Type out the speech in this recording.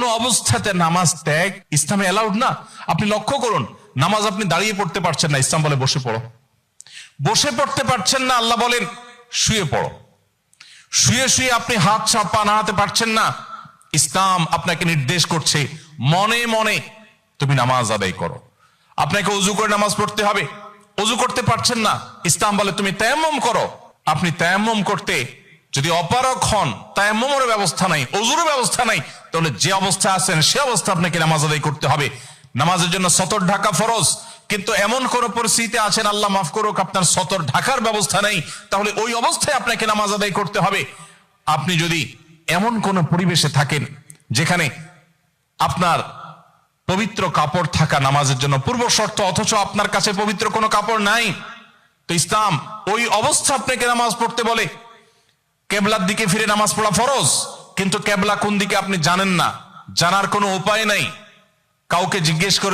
কোন অবস্থাতে নামাজ ত্যাগ ইসলামে অ্যালাউড না। আপনি লক্ষ্য করুন, নামাজ আপনি দাঁড়িয়ে পড়তে পারছেন না, ইসলাম বলে বসে পড়ো। বসে পড়তে পারছেন না, আল্লাহ বলেন শুয়ে পড়ো। শুয়ে শুয়ে আপনি হাত পা নাড়াতে পারছেন না, ইসলাম আপনাকে নির্দেশ করছে মনে মনে তুমি নামাজ আদায় করো। আপনাকে ওযু করে নামাজ পড়তে হবে, ওযু করতে পারছেন না, ইসলাম বলে তুমি তায়াম্মুম করো। আপনি তায়াম্মুম করতে যদি অপারগ হন, তায়াম্মুমের ব্যবস্থা নাই, ওযুর ব্যবস্থা নাই, তাহলে যে অবস্থা আছেন সে অবস্থা আপনাকে নামাজ আদায় করতে হবে। নামাজের জন্য সতর ঢাকা ফরজ, কিন্তু এমন কোন পরিস্থিতি আছেন, আল্লাহ মাফ করুক, আপনার সতর ঢাকার ব্যবস্থা নেই, তাহলে ওই অবস্থায় আপনাকে নামাজ আদায় করতে হবে। আপনি যদি এমন কোন পরিবেশে থাকেন যেখানে আপনার পবিত্র কাপড় থাকা নামাজের জন্য পূর্ব শর্ত, অথচ আপনার কাছে পবিত্র কোনো কাপড় নাই, তো ইসলাম ওই অবস্থা আপনাকে নামাজ পড়তে বলে। কেবলার দিকে ফিরে নামাজ পড়া ফরজ, কিন্তু কেবলা কোন দিকে আপনি জানেন না, জানার কোনো উপায় নাই, কাউকে জিজ্ঞেস করে